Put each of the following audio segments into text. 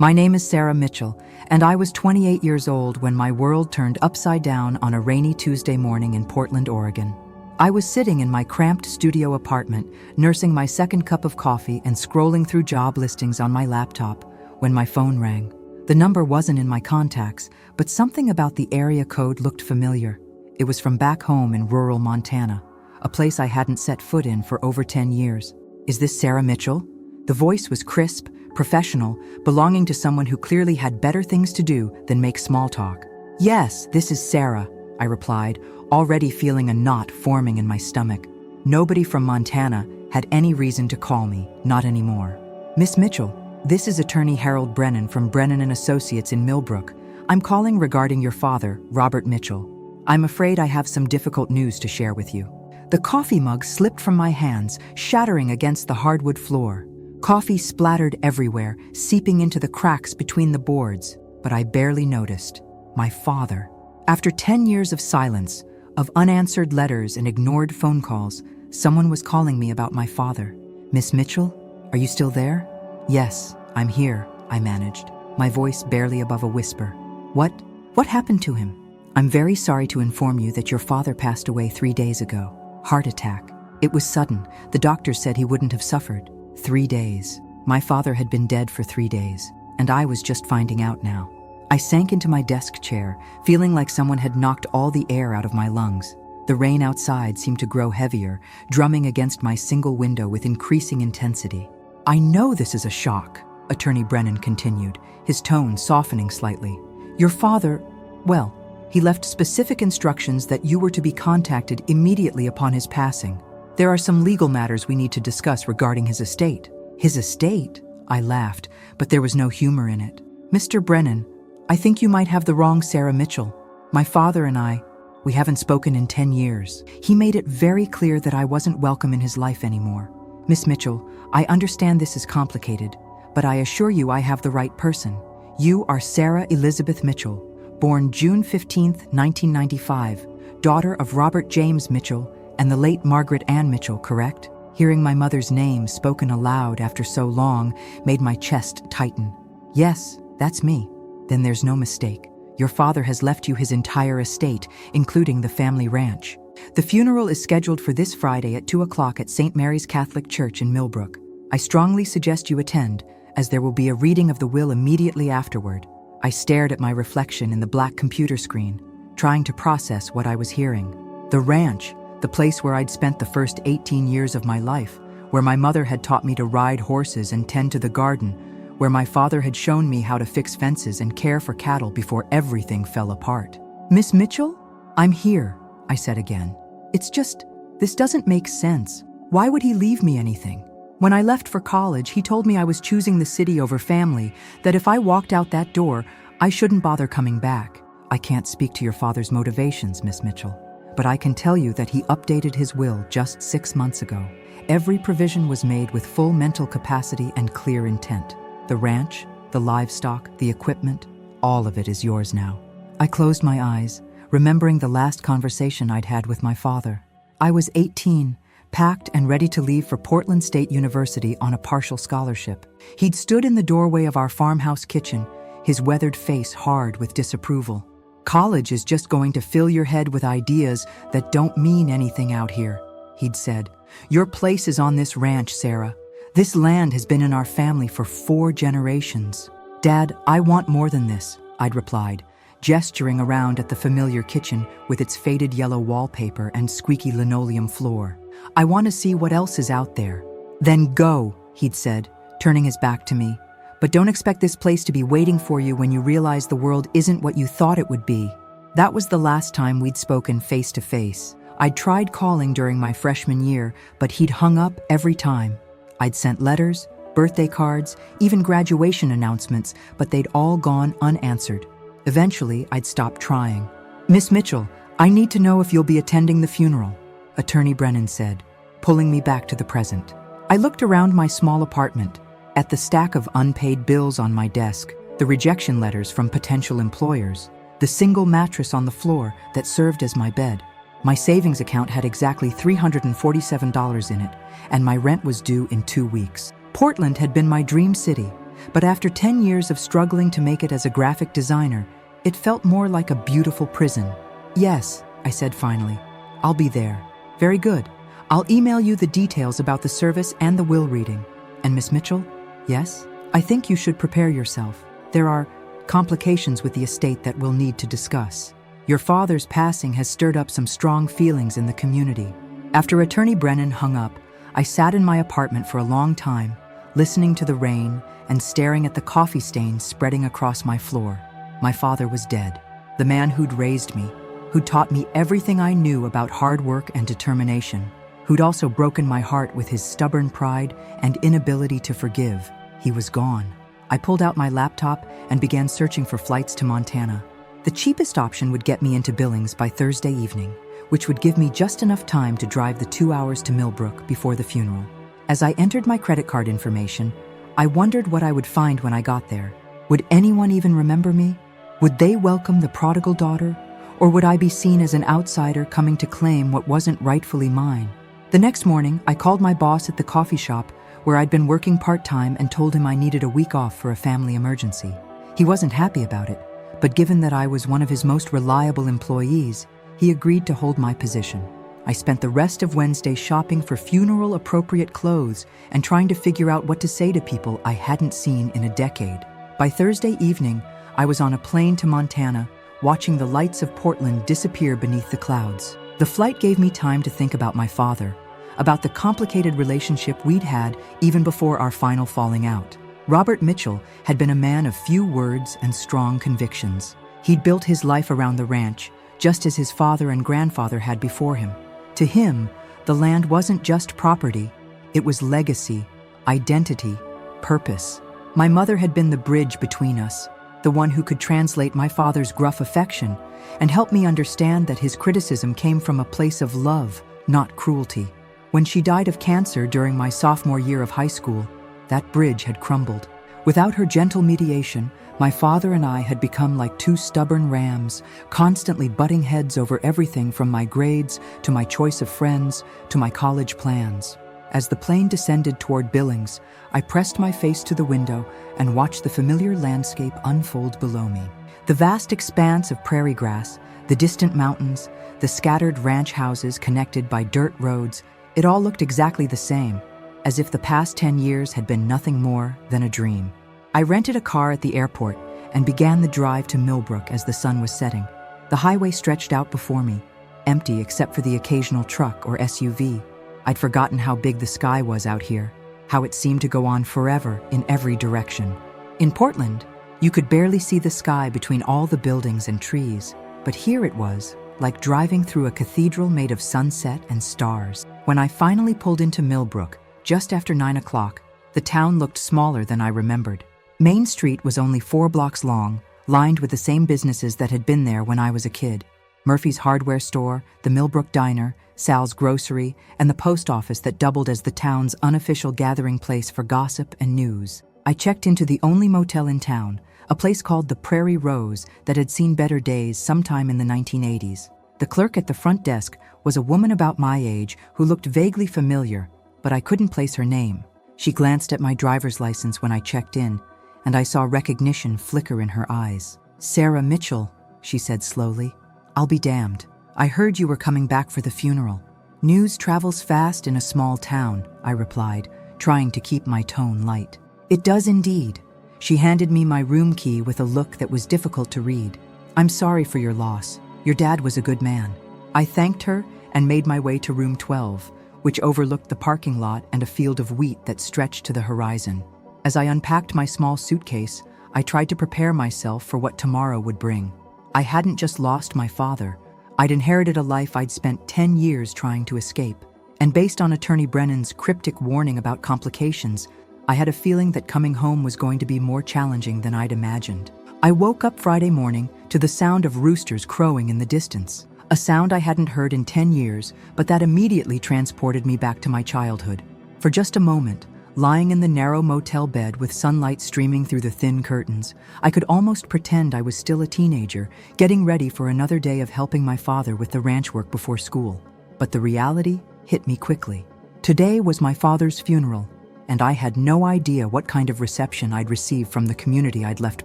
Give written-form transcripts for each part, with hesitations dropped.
My name is Sarah Mitchell, and I was 28 years old when my world turned upside down on a rainy Tuesday morning in Portland, Oregon. I was sitting in my cramped studio apartment, nursing my second cup of coffee and scrolling through job listings on my laptop when my phone rang. The number wasn't in my contacts, but something about the area code looked familiar. It was from back home in rural Montana, a place I hadn't set foot in for over 10 years. "Is this Sarah Mitchell?" The voice was crisp, professional, belonging to someone who clearly had better things to do than make small talk. "Yes, this is Sarah," I replied, already feeling a knot forming in my stomach. Nobody from Montana had any reason to call me, not anymore. "Miss Mitchell, this is attorney Harold Brennan from Brennan & Associates in Millbrook. I'm calling regarding your father, Robert Mitchell. I'm afraid I have some difficult news to share with you." The coffee mug slipped from my hands, shattering against the hardwood floor. Coffee splattered everywhere, seeping into the cracks between the boards, but I barely noticed. My father. After 10 years of silence, of unanswered letters and ignored phone calls, someone was calling me about my father. "Miss Mitchell, are you still there?" "Yes, I'm here," I managed, my voice barely above a whisper. What happened to him?" "I'm very sorry to inform you that your father passed away 3 days ago. Heart attack. It was sudden. The doctors said he wouldn't have suffered. 3 days. My father had been dead for 3 days, and I was just finding out now." I sank into my desk chair, feeling like someone had knocked all the air out of my lungs. The rain outside seemed to grow heavier, drumming against my single window with increasing intensity. "I know this is a shock," Attorney Brennan continued, his tone softening slightly. "Your father, well, he left specific instructions that you were to be contacted immediately upon his passing. There are some legal matters we need to discuss regarding his estate." "His estate?" I laughed, but there was no humor in it. "Mr. Brennan, I think you might have the wrong Sarah Mitchell. My father and we haven't spoken in 10 years. He made it very clear that I wasn't welcome in his life anymore. Miss Mitchell, I understand this is complicated, but I assure you I have the right person. You are Sarah Elizabeth Mitchell, born June 15, 1995, daughter of Robert James Mitchell and the late Margaret Ann Mitchell, correct?" Hearing my mother's name spoken aloud after so long made my chest tighten. "Yes, that's me." "Then there's no mistake. Your father has left you his entire estate, including the family ranch. The funeral is scheduled for this Friday at 2 o'clock at St. Mary's Catholic Church in Millbrook. I strongly suggest you attend, as there will be a reading of the will immediately afterward." I stared at my reflection in the black computer screen, trying to process what I was hearing. The ranch, the place where I'd spent the first 18 years of my life, where my mother had taught me to ride horses and tend to the garden, where my father had shown me how to fix fences and care for cattle before everything fell apart. "Miss Mitchell? I'm here," I said again. "It's just, this doesn't make sense. Why would he leave me anything? When I left for college, he told me I was choosing the city over family, that if I walked out that door, I shouldn't bother coming back. I can't speak to your father's motivations, Miss Mitchell, but I can tell you that he updated his will just 6 months ago. Every provision was made with full mental capacity and clear intent. The ranch, the livestock, the equipment, all of it is yours now." I closed my eyes, remembering the last conversation I'd had with my father. I was 18, packed and ready to leave for Portland State University on a partial scholarship. He'd stood in the doorway of our farmhouse kitchen, his weathered face hard with disapproval. "College is just going to fill your head with ideas that don't mean anything out here," he'd said. "Your place is on this ranch, Sarah. This land has been in our family for 4 generations. Dad, I want more than this," I'd replied, gesturing around at the familiar kitchen with its faded yellow wallpaper and squeaky linoleum floor. "I want to see what else is out there." "Then go," he'd said, turning his back to me. "But don't expect this place to be waiting for you when you realize the world isn't what you thought it would be." That was the last time we'd spoken face to face. I'd tried calling during my freshman year, but he'd hung up every time. I'd sent letters, birthday cards, even graduation announcements, but they'd all gone unanswered. Eventually, I'd stopped trying. "Miss Mitchell, I need to know if you'll be attending the funeral," Attorney Brennan said, pulling me back to the present. I looked around my small apartment, at the stack of unpaid bills on my desk, the rejection letters from potential employers, the single mattress on the floor that served as my bed. My savings account had exactly $347 in it, and my rent was due in 2 weeks. Portland had been my dream city, but after 10 years of struggling to make it as a graphic designer, it felt more like a beautiful prison. "Yes," I said finally. "I'll be there." "Very good. I'll email you the details about the service and the will reading." "And Miss Mitchell?" "Yes? I think you should prepare yourself. There are complications with the estate that we'll need to discuss. Your father's passing has stirred up some strong feelings in the community." After Attorney Brennan hung up, I sat in my apartment for a long time, listening to the rain and staring at the coffee stains spreading across my floor. My father was dead. The man who'd raised me, who'd taught me everything I knew about hard work and determination, who'd also broken my heart with his stubborn pride and inability to forgive. He was gone. I pulled out my laptop and began searching for flights to Montana. The cheapest option would get me into Billings by Thursday evening, which would give me just enough time to drive the 2 hours to Millbrook before the funeral. As I entered my credit card information, I wondered what I would find when I got there. Would anyone even remember me? Would they welcome the prodigal daughter? Or would I be seen as an outsider coming to claim what wasn't rightfully mine? The next morning, I called my boss at the coffee shop where I'd been working part-time and told him I needed a week off for a family emergency. He wasn't happy about it, but given that I was one of his most reliable employees, he agreed to hold my position. I spent the rest of Wednesday shopping for funeral-appropriate clothes and trying to figure out what to say to people I hadn't seen in a decade. By Thursday evening, I was on a plane to Montana, watching the lights of Portland disappear beneath the clouds. The flight gave me time to think about my father, about the complicated relationship we'd had even before our final falling out. Robert Mitchell had been a man of few words and strong convictions. He'd built his life around the ranch, just as his father and grandfather had before him. To him, the land wasn't just property, it was legacy, identity, purpose. My mother had been the bridge between us, the one who could translate my father's gruff affection and help me understand that his criticism came from a place of love, not cruelty. When she died of cancer during my sophomore year of high school, that bridge had crumbled. Without her gentle mediation, my father and I had become like two stubborn rams, constantly butting heads over everything from my grades to my choice of friends to my college plans. As the plane descended toward Billings, I pressed my face to the window and watched the familiar landscape unfold below me. The vast expanse of prairie grass, the distant mountains, the scattered ranch houses connected by dirt roads, it all looked exactly the same, as if the past 10 years had been nothing more than a dream. I rented a car at the airport and began the drive to Millbrook as the sun was setting. The highway stretched out before me, empty except for the occasional truck or SUV. I'd forgotten how big the sky was out here, how it seemed to go on forever in every direction. In Portland, you could barely see the sky between all the buildings and trees, but here it was, like driving through a cathedral made of sunset and stars. When I finally pulled into Millbrook, just after 9 o'clock, the town looked smaller than I remembered. Main Street was only 4 blocks long, lined with the same businesses that had been there when I was a kid. Murphy's hardware store, the Millbrook Diner, Sal's Grocery, and the post office that doubled as the town's unofficial gathering place for gossip and news. I checked into the only motel in town, a place called the Prairie Rose that had seen better days sometime in the 1980s. The clerk at the front desk was a woman about my age who looked vaguely familiar, but I couldn't place her name. She glanced at my driver's license when I checked in, and I saw recognition flicker in her eyes. "Sarah Mitchell," she said slowly. "I'll be damned. I heard you were coming back for the funeral." "News travels fast in a small town," I replied, trying to keep my tone light. "It does indeed." She handed me my room key with a look that was difficult to read. "I'm sorry for your loss. Your dad was a good man." I thanked her and made my way to room 12, which overlooked the parking lot and a field of wheat that stretched to the horizon. As I unpacked my small suitcase, I tried to prepare myself for what tomorrow would bring. I hadn't just lost my father. I'd inherited a life I'd spent 10 years trying to escape. And based on Attorney Brennan's cryptic warning about complications, I had a feeling that coming home was going to be more challenging than I'd imagined. I woke up Friday morning to the sound of roosters crowing in the distance, a sound I hadn't heard in 10 years, but that immediately transported me back to my childhood. For just a moment, lying in the narrow motel bed with sunlight streaming through the thin curtains, I could almost pretend I was still a teenager, getting ready for another day of helping my father with the ranch work before school. But the reality hit me quickly. Today was my father's funeral, and I had no idea what kind of reception I'd receive from the community I'd left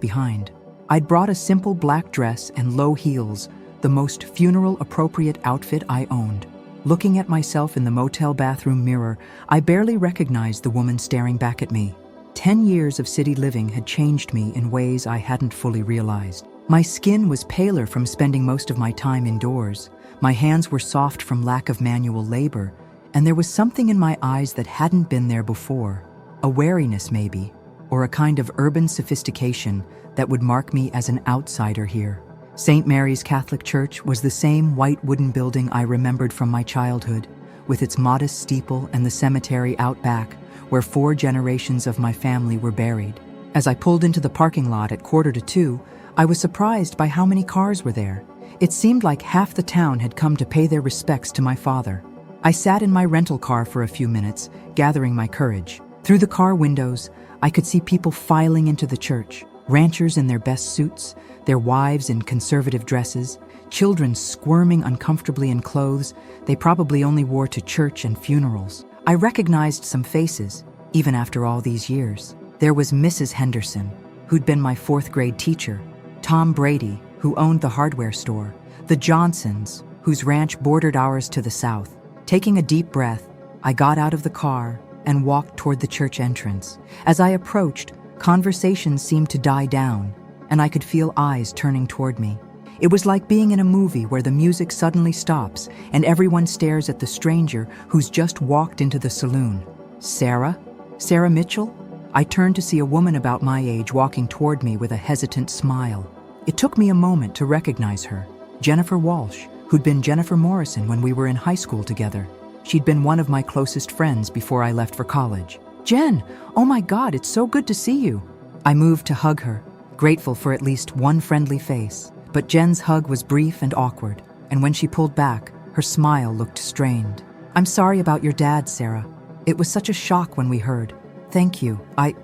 behind. I'd brought a simple black dress and low heels, the most funeral-appropriate outfit I owned. Looking at myself in the motel bathroom mirror, I barely recognized the woman staring back at me. 10 years of city living had changed me in ways I hadn't fully realized. My skin was paler from spending most of my time indoors. My hands were soft from lack of manual labor, and there was something in my eyes that hadn't been there before. A wariness, maybe, or a kind of urban sophistication that would mark me as an outsider here. St. Mary's Catholic Church was the same white wooden building I remembered from my childhood, with its modest steeple and the cemetery out back, where 4 generations of my family were buried. As I pulled into the parking lot at 1:45, I was surprised by how many cars were there. It seemed like half the town had come to pay their respects to my father. I sat in my rental car for a few minutes, gathering my courage. Through the car windows, I could see people filing into the church, ranchers in their best suits, their wives in conservative dresses, children squirming uncomfortably in clothes they probably only wore to church and funerals. I recognized some faces, even after all these years. There was Mrs. Henderson, who'd been my 4th grade teacher, Tom Brady, who owned the hardware store, the Johnsons, whose ranch bordered ours to the south. Taking a deep breath, I got out of the car and walked toward the church entrance. As I approached, conversations seemed to die down, and I could feel eyes turning toward me. It was like being in a movie where the music suddenly stops and everyone stares at the stranger who's just walked into the saloon. Sarah? Sarah Mitchell? I turned to see a woman about my age walking toward me with a hesitant smile. It took me a moment to recognize her. Jennifer Walsh, who'd been Jennifer Morrison when we were in high school together. She'd been one of my closest friends before I left for college. "Jen, oh my God, it's so good to see you." I moved to hug her, grateful for at least one friendly face. But Jen's hug was brief and awkward, and when she pulled back, her smile looked strained. "I'm sorry about your dad, Sarah. It was such a shock when we heard. Thank you. I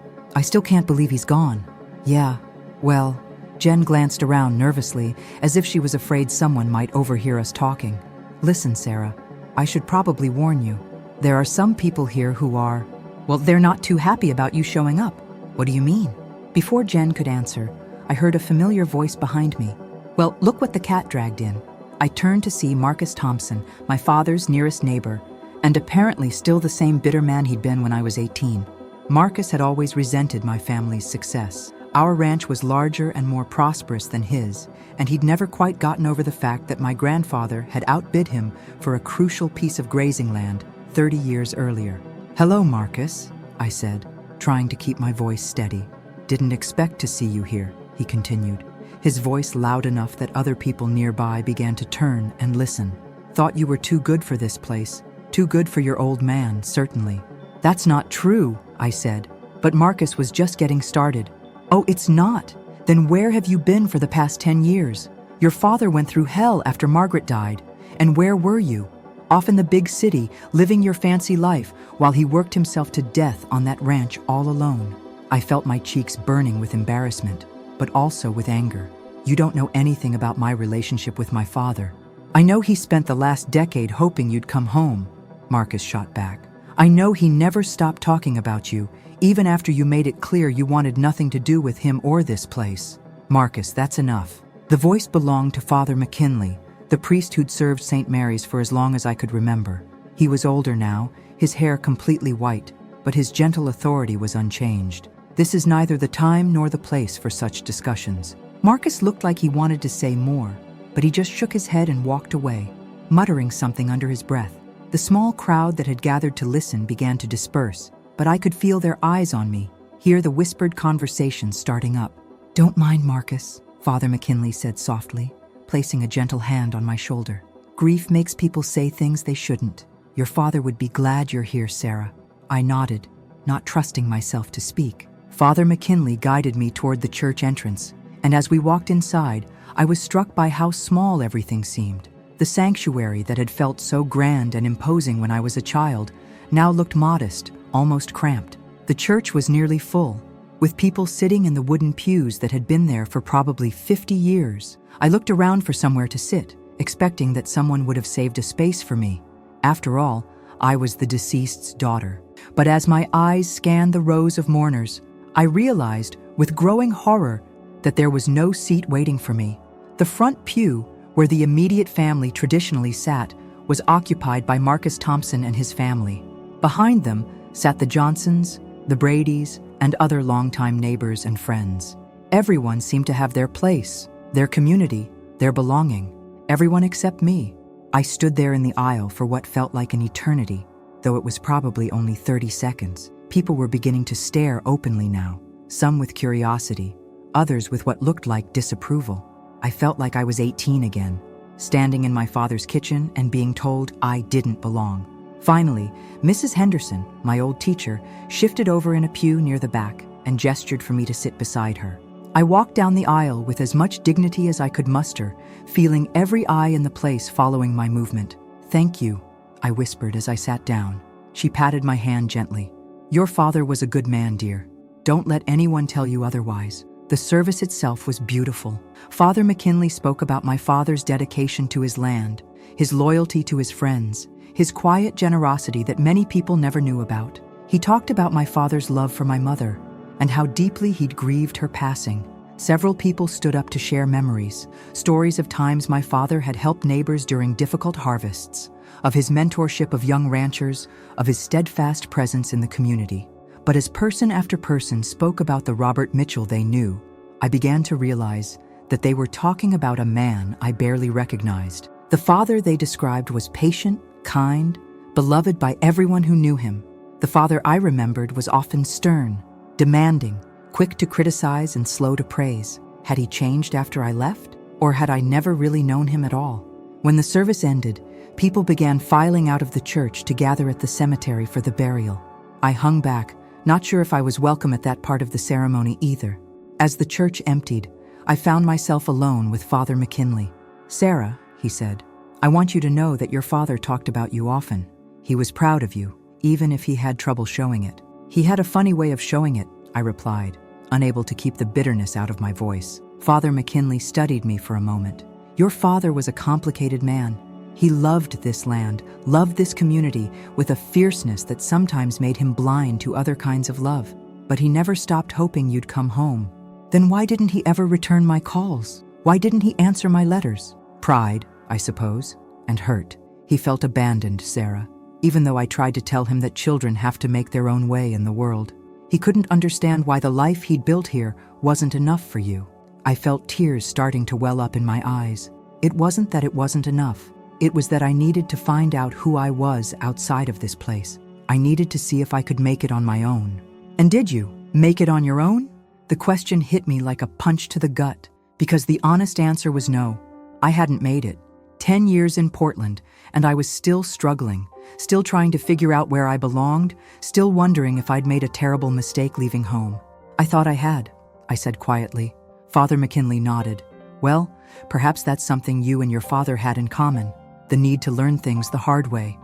still can't believe he's gone." "Yeah, well," Jen glanced around nervously, as if she was afraid someone might overhear us talking. "Listen, Sarah, I should probably warn you. There are some people here who are, well, they're not too happy about you showing up." "What do you mean?" Before Jen could answer, I heard a familiar voice behind me. "Well, look what the cat dragged in." I turned to see Marcus Thompson, my father's nearest neighbor, and apparently still the same bitter man he'd been when I was 18. Marcus had always resented my family's success. Our ranch was larger and more prosperous than his, and he'd never quite gotten over the fact that my grandfather had outbid him for a crucial piece of grazing land 30 years earlier. "Hello, Marcus," I said, trying to keep my voice steady. "Didn't expect to see you here," he continued, his voice loud enough that other people nearby began to turn and listen. "Thought you were too good for this place. Too good for your old man, certainly." "That's not true," I said, but Marcus was just getting started. "Oh, it's not? Then where have you been for the past 10 years? Your father went through hell after Margaret died. And where were you? Off in the big city, living your fancy life, while he worked himself to death on that ranch all alone." I felt my cheeks burning with embarrassment, but also with anger. "You don't know anything about my relationship with my father. I know he spent the last decade hoping you'd come home," Marcus shot back. "I know he never stopped talking about you, even after you made it clear you wanted nothing to do with him or this place." "Marcus, that's enough." The voice belonged to Father McKinley, the priest who'd served St. Mary's for as long as I could remember. He was older now, his hair completely white, but his gentle authority was unchanged. "This is neither the time nor the place for such discussions." Marcus looked like he wanted to say more, but he just shook his head and walked away, muttering something under his breath. The small crowd that had gathered to listen began to disperse, but I could feel their eyes on me, hear the whispered conversation starting up. "Don't mind Marcus," Father McKinley said softly, placing a gentle hand on my shoulder. "Grief makes people say things they shouldn't. Your father would be glad you're here, Sarah." I nodded, not trusting myself to speak. Father McKinley guided me toward the church entrance, and as we walked inside, I was struck by how small everything seemed. The sanctuary that had felt so grand and imposing when I was a child now looked modest, almost cramped. The church was nearly full, with people sitting in the wooden pews that had been there for probably 50 years. I looked around for somewhere to sit, expecting that someone would have saved a space for me. After all, I was the deceased's daughter. But as my eyes scanned the rows of mourners, I realized, with growing horror, that there was no seat waiting for me. The front pew, where the immediate family traditionally sat, was occupied by Marcus Thompson and his family. Behind them sat the Johnsons, the Bradys, and other longtime neighbors and friends. Everyone seemed to have their place, their community, their belonging. Everyone except me. I stood there in the aisle for what felt like an eternity, though it was probably only 30 seconds. People were beginning to stare openly now, some with curiosity, others with what looked like disapproval. I felt like I was 18 again, standing in my father's kitchen and being told I didn't belong. Finally, Mrs. Henderson, my old teacher, shifted over in a pew near the back and gestured for me to sit beside her. I walked down the aisle with as much dignity as I could muster, feeling every eye in the place following my movement. "Thank you," I whispered as I sat down. She patted my hand gently. "Your father was a good man, dear. Don't let anyone tell you otherwise." The service itself was beautiful. Father McKinley spoke about my father's dedication to his land, his loyalty to his friends, his quiet generosity that many people never knew about. He talked about my father's love for my mother and how deeply he'd grieved her passing. Several people stood up to share memories, stories of times my father had helped neighbors during difficult harvests, of his mentorship of young ranchers, of his steadfast presence in the community. But as person after person spoke about the Robert Mitchell they knew, I began to realize that they were talking about a man I barely recognized. The father they described was patient, kind, beloved by everyone who knew him. The father I remembered was often stern, demanding, quick to criticize and slow to praise. Had he changed after I left? Or had I never really known him at all? When the service ended, people began filing out of the church to gather at the cemetery for the burial. I hung back, not sure if I was welcome at that part of the ceremony either. As the church emptied, I found myself alone with Father McKinley. "Sarah," he said, "I want you to know that your father talked about you often. He was proud of you, even if he had trouble showing it." "He had a funny way of showing it," I replied, unable to keep the bitterness out of my voice. Father McKinley studied me for a moment. "Your father was a complicated man. He loved this land, loved this community, with a fierceness that sometimes made him blind to other kinds of love. But he never stopped hoping you'd come home." "Then why didn't he ever return my calls? Why didn't he answer my letters?" "Pride, I suppose, and hurt. He felt abandoned, Sarah, even though I tried to tell him that children have to make their own way in the world. He couldn't understand why the life he'd built here wasn't enough for you." I felt tears starting to well up in my eyes. It wasn't that it wasn't enough. It was that I needed to find out who I was outside of this place. I needed to see if I could make it on my own. "And did you make it on your own?" The question hit me like a punch to the gut, because the honest answer was no. I hadn't made it. 10 years in Portland, and I was still struggling, still trying to figure out where I belonged, still wondering if I'd made a terrible mistake leaving home. "I thought I had," I said quietly. Father McKinley nodded. "Well, perhaps that's something you and your father had in common. The need to learn things the hard way."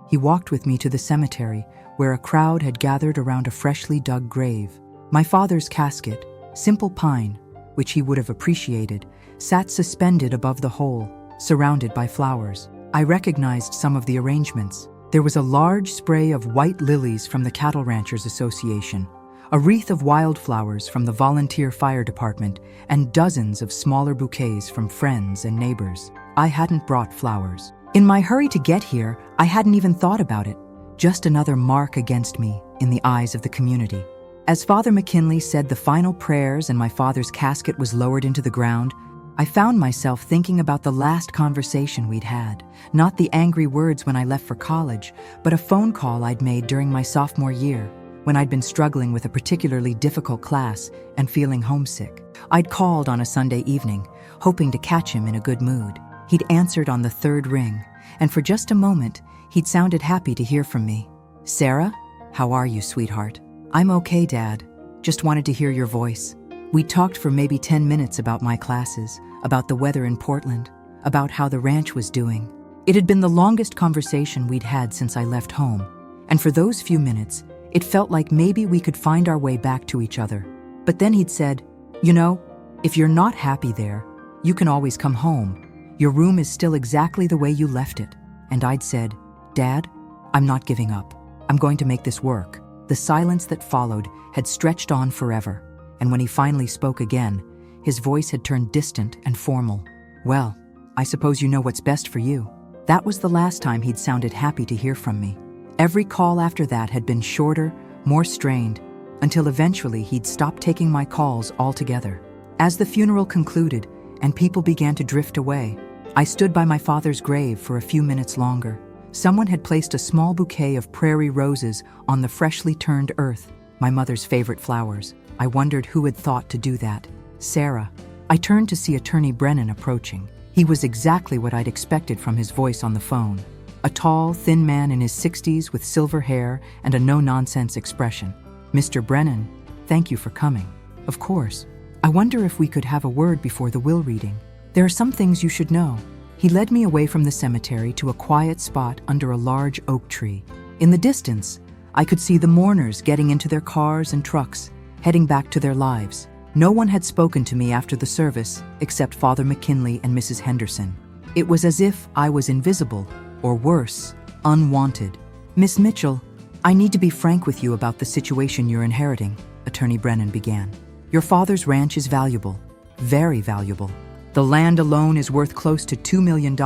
He walked with me to the cemetery, where a crowd had gathered around a freshly dug grave. My father's casket, simple pine, which he would have appreciated, sat suspended above the hole, surrounded by flowers. I recognized some of the arrangements. There was a large spray of white lilies from the Cattle Ranchers Association, a wreath of wildflowers from the volunteer fire department, and dozens of smaller bouquets from friends and neighbors. I hadn't brought flowers. In my hurry to get here, I hadn't even thought about it. Just another mark against me in the eyes of the community. As Father McKinley said the final prayers and my father's casket was lowered into the ground, I found myself thinking about the last conversation we'd had. Not the angry words when I left for college, but a phone call I'd made during my sophomore year, when I'd been struggling with a particularly difficult class and feeling homesick. I'd called on a Sunday evening, hoping to catch him in a good mood. He'd answered on the third ring, and for just a moment, he'd sounded happy to hear from me. "Sarah, how are you, sweetheart?" "I'm okay, Dad. Just wanted to hear your voice." We talked for maybe 10 minutes about my classes, about the weather in Portland, about how the ranch was doing. It had been the longest conversation we'd had since I left home, and for those few minutes, it felt like maybe we could find our way back to each other. But then he'd said, "You know, if you're not happy there, you can always come home. Your room is still exactly the way you left it." And I'd said, "Dad, I'm not giving up." I'm going to make this work." The silence that followed had stretched on forever, and when he finally spoke again, his voice had turned distant and formal. "Well, I suppose you know what's best for you." That was the last time he'd sounded happy to hear from me. Every call after that had been shorter, more strained, until eventually he'd stopped taking my calls altogether. As the funeral concluded and people began to drift away, I stood by my father's grave for a few minutes longer. Someone had placed a small bouquet of prairie roses on the freshly turned earth, my mother's favorite flowers. I wondered who had thought to do that. Sarah. I turned to see Attorney Brennan approaching. He was exactly what I'd expected from his voice on the phone. A tall, thin man in his 60s with silver hair and a no-nonsense expression. "Mr. Brennan, thank you for coming." "Of course. I wonder if we could have a word before the will reading. There are some things you should know." He led me away from the cemetery to a quiet spot under a large oak tree. In the distance, I could see the mourners getting into their cars and trucks, heading back to their lives. No one had spoken to me after the service, except Father McKinley and Mrs. Henderson. It was as if I was invisible, or worse, unwanted. "Miss Mitchell, I need to be frank with you about the situation you're inheriting," Attorney Brennan began. "Your father's ranch is valuable, very valuable. The land alone is worth close to $2 million,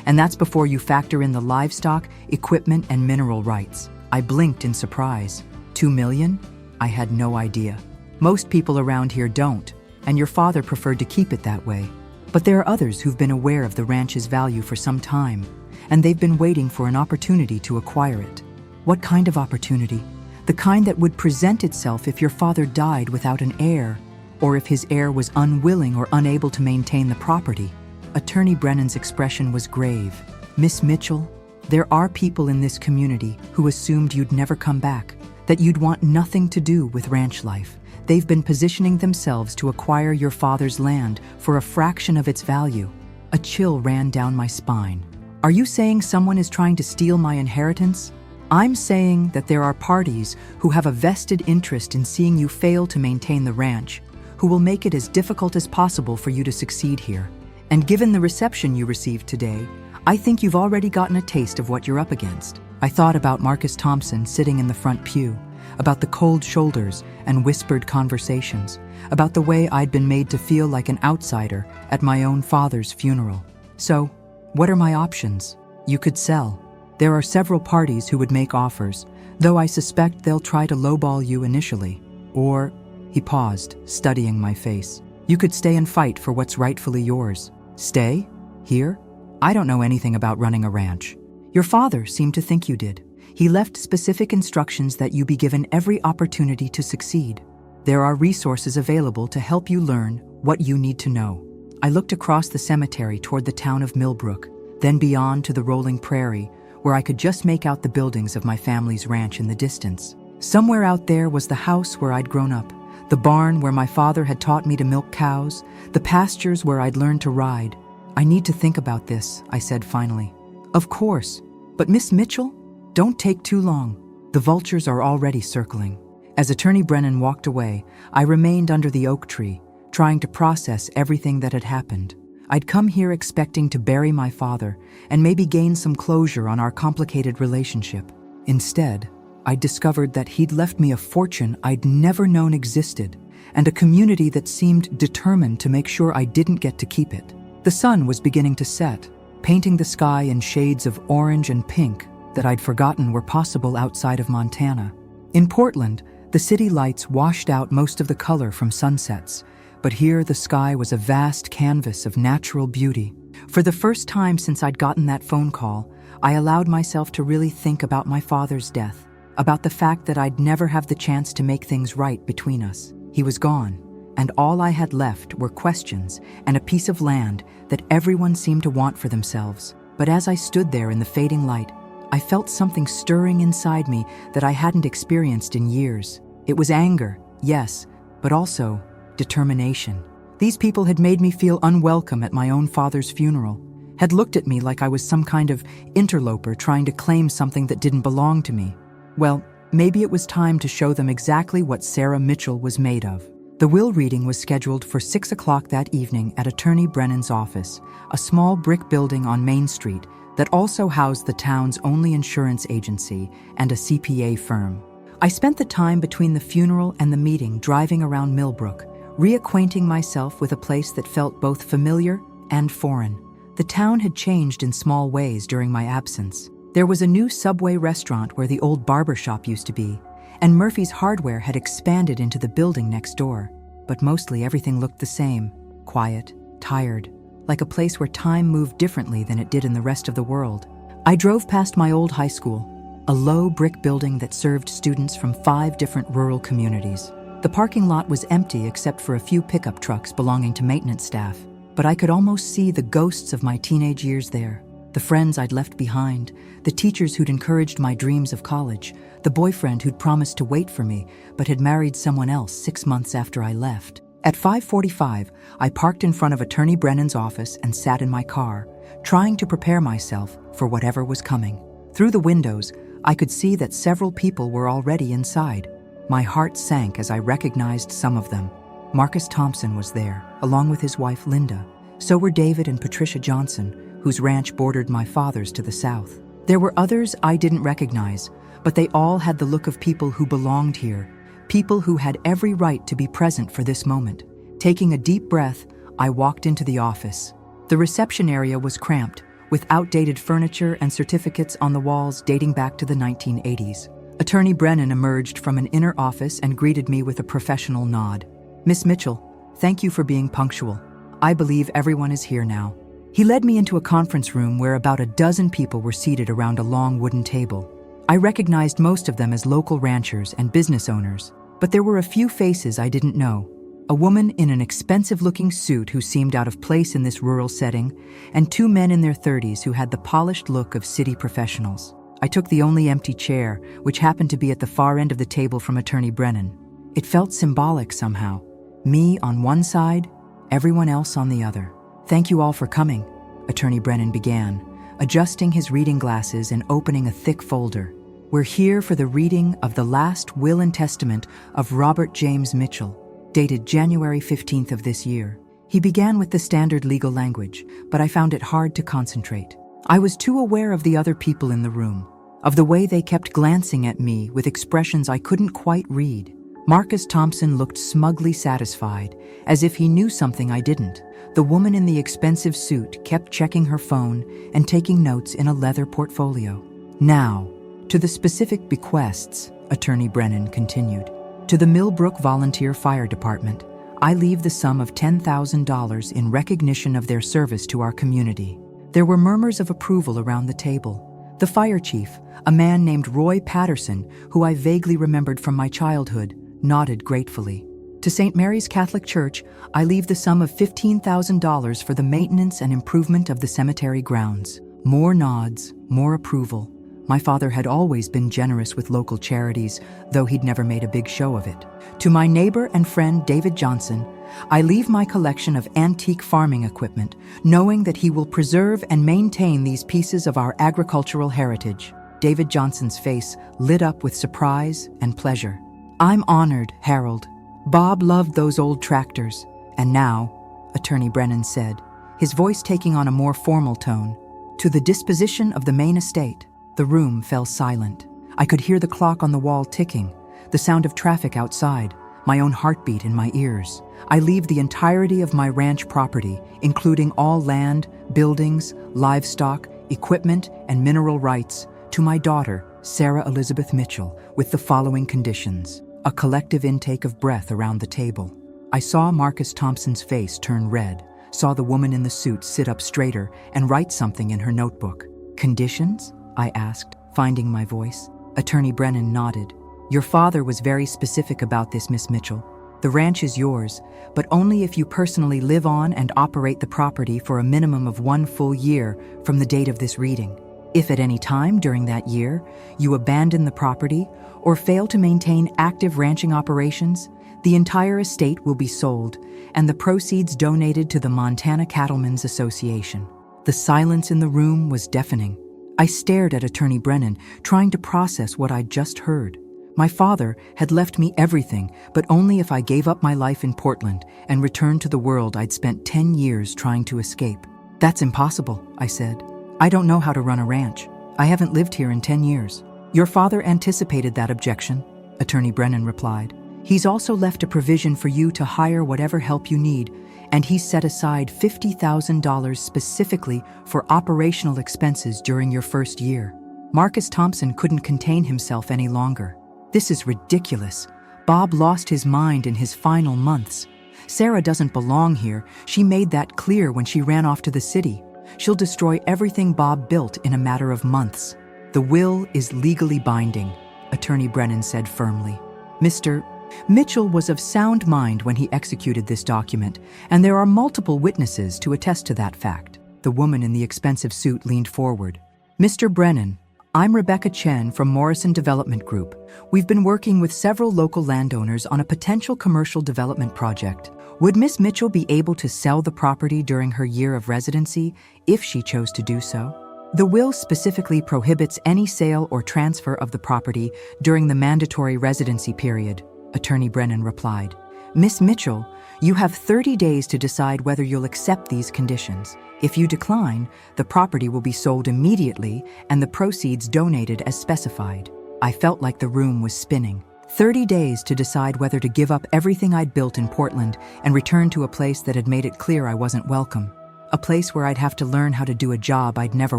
and that's before you factor in the livestock, equipment, and mineral rights." I blinked in surprise. $2 million? I had no idea. Most people around here don't, and your father preferred to keep it that way. But there are others who've been aware of the ranch's value for some time, and they've been waiting for an opportunity to acquire it. What kind of opportunity? The kind that would present itself if your father died without an heir, or if his heir was unwilling or unable to maintain the property. Attorney Brennan's expression was grave. "Miss Mitchell, there are people in this community who assumed you'd never come back, that you'd want nothing to do with ranch life. They've been positioning themselves to acquire your father's land for a fraction of its value." A chill ran down my spine. "Are you saying someone is trying to steal my inheritance?" "I'm saying that there are parties who have a vested interest in seeing you fail to maintain the ranch, who will make it as difficult as possible for you to succeed here. And given the reception you received today, I think you've already gotten a taste of what you're up against." I thought about Marcus Thompson sitting in the front pew, about the cold shoulders and whispered conversations, about the way I'd been made to feel like an outsider at my own father's funeral. So, what are my options? You could sell. There are several parties who would make offers, though I suspect they'll try to lowball you initially. Or, he paused, studying my face. "You could stay and fight for what's rightfully yours." "Stay? Here? I don't know anything about running a ranch." "Your father seemed to think you did. He left specific instructions that you be given every opportunity to succeed. There are resources available to help you learn what you need to know." I looked across the cemetery toward the town of Millbrook, then beyond to the rolling prairie, where I could just make out the buildings of my family's ranch in the distance. Somewhere out there was the house where I'd grown up, the barn where my father had taught me to milk cows, the pastures where I'd learned to ride. "I need to think about this," I said finally. "Of course, but Miss Mitchell, don't take too long. The vultures are already circling." As Attorney Brennan walked away, I remained under the oak tree, trying to process everything that had happened. I'd come here expecting to bury my father and maybe gain some closure on our complicated relationship. Instead, I discovered that he'd left me a fortune I'd never known existed, and a community that seemed determined to make sure I didn't get to keep it. The sun was beginning to set, painting the sky in shades of orange and pink that I'd forgotten were possible outside of Montana. In Portland, the city lights washed out most of the color from sunsets, but here the sky was a vast canvas of natural beauty. For the first time since I'd gotten that phone call, I allowed myself to really think about my father's death, about the fact that I'd never have the chance to make things right between us. He was gone, and all I had left were questions and a piece of land that everyone seemed to want for themselves. But as I stood there in the fading light, I felt something stirring inside me that I hadn't experienced in years. It was anger, yes, but also determination. These people had made me feel unwelcome at my own father's funeral, had looked at me like I was some kind of interloper trying to claim something that didn't belong to me. Well, maybe it was time to show them exactly what Sarah Mitchell was made of. The will reading was scheduled for 6 o'clock that evening at Attorney Brennan's office, a small brick building on Main Street, that also housed the town's only insurance agency and a CPA firm. I spent the time between the funeral and the meeting driving around Millbrook, reacquainting myself with a place that felt both familiar and foreign. The town had changed in small ways during my absence. There was a new Subway restaurant where the old barber shop used to be, and Murphy's Hardware had expanded into the building next door. But mostly everything looked the same, quiet, tired, like a place where time moved differently than it did in the rest of the world. I drove past my old high school, a low brick building that served students from 5 different rural communities. The parking lot was empty except for a few pickup trucks belonging to maintenance staff, but I could almost see the ghosts of my teenage years there. The friends I'd left behind, the teachers who'd encouraged my dreams of college, the boyfriend who'd promised to wait for me but had married someone else 6 months after I left. At 5:45, I parked in front of Attorney Brennan's office and sat in my car, trying to prepare myself for whatever was coming. Through the windows, I could see that several people were already inside. My heart sank as I recognized some of them. Marcus Thompson was there, along with his wife Linda. So were David and Patricia Johnson, whose ranch bordered my father's to the south. There were others I didn't recognize, but they all had the look of people who belonged here, people who had every right to be present for this moment. Taking a deep breath, I walked into the office. The reception area was cramped, with outdated furniture and certificates on the walls dating back to the 1980s. Attorney Brennan emerged from an inner office and greeted me with a professional nod. "Miss Mitchell, thank you for being punctual. I believe everyone is here now." He led me into a conference room where about a dozen people were seated around a long wooden table. I recognized most of them as local ranchers and business owners, but there were a few faces I didn't know. A woman in an expensive-looking suit who seemed out of place in this rural setting, and 2 men in their 30s who had the polished look of city professionals. I took the only empty chair, which happened to be at the far end of the table from Attorney Brennan. It felt symbolic somehow. Me on one side, everyone else on the other. "Thank you all for coming," Attorney Brennan began, adjusting his reading glasses and opening a thick folder. "We're here for the reading of the last will and testament of Robert James Mitchell, dated January 15th of this year." He began with the standard legal language, but I found it hard to concentrate. I was too aware of the other people in the room, of the way they kept glancing at me with expressions I couldn't quite read. Marcus Thompson looked smugly satisfied, as if he knew something I didn't. The woman in the expensive suit kept checking her phone and taking notes in a leather portfolio. "Now, to the specific bequests," Attorney Brennan continued. "To the Millbrook Volunteer Fire Department, I leave the sum of $10,000 in recognition of their service to our community." There were murmurs of approval around the table. The fire chief, a man named Roy Patterson, who I vaguely remembered from my childhood, nodded gratefully. "To St. Mary's Catholic Church, I leave the sum of $15,000 for the maintenance and improvement of the cemetery grounds." More nods, more approval. My father had always been generous with local charities, though he'd never made a big show of it. "To my neighbor and friend David Johnson, I leave my collection of antique farming equipment, knowing that he will preserve and maintain these pieces of our agricultural heritage." David Johnson's face lit up with surprise and pleasure. "I'm honored, Harold. Bob loved those old tractors. And now," Attorney Brennan said, his voice taking on a more formal tone, "to the disposition of the main estate." The room fell silent. I could hear the clock on the wall ticking, the sound of traffic outside, my own heartbeat in my ears. "I leave the entirety of my ranch property, including all land, buildings, livestock, equipment, and mineral rights, to my daughter, Sarah Elizabeth Mitchell, with the following conditions." A collective intake of breath around the table. I saw Marcus Thompson's face turn red, saw the woman in the suit sit up straighter and write something in her notebook. "Conditions?" I asked, finding my voice. Attorney Brennan nodded. "Your father was very specific about this, Miss Mitchell. The ranch is yours, but only if you personally live on and operate the property for a minimum of 1 full year from the date of this reading. If at any time during that year you abandon the property or fail to maintain active ranching operations, the entire estate will be sold and the proceeds donated to the Montana Cattlemen's Association." The silence in the room was deafening. I stared at Attorney Brennan, trying to process what I'd just heard. My father had left me everything, but only if I gave up my life in Portland and returned to the world I'd spent 10 years trying to escape. "That's impossible," I said. I don't know how to run a ranch. I haven't lived here in 10 years. Your father anticipated that objection, Attorney Brennan replied. He's also left a provision for you to hire whatever help you need, and he's set aside $50,000 specifically for operational expenses during your first year. Marcus Thompson couldn't contain himself any longer. This is ridiculous. Bob lost his mind in his final months. Sarah doesn't belong here. She made that clear when she ran off to the city. She'll destroy everything Bob built in a matter of months. The will is legally binding, Attorney Brennan said firmly. Mr. Mitchell was of sound mind when he executed this document, and there are multiple witnesses to attest to that fact. The woman in the expensive suit leaned forward. Mr. Brennan, I'm Rebecca Chen from Morrison Development Group. We've been working with several local landowners on a potential commercial development project. Would Miss Mitchell be able to sell the property during her year of residency if she chose to do so? The will specifically prohibits any sale or transfer of the property during the mandatory residency period, Attorney Brennan replied. Miss Mitchell, you have 30 days to decide whether you'll accept these conditions. If you decline, the property will be sold immediately and the proceeds donated as specified. I felt like the room was spinning. 30 days to decide whether to give up everything I'd built in Portland and return to a place that had made it clear I wasn't welcome. A place where I'd have to learn how to do a job I'd never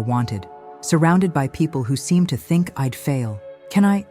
wanted, surrounded by people who seemed to think I'd fail. Can I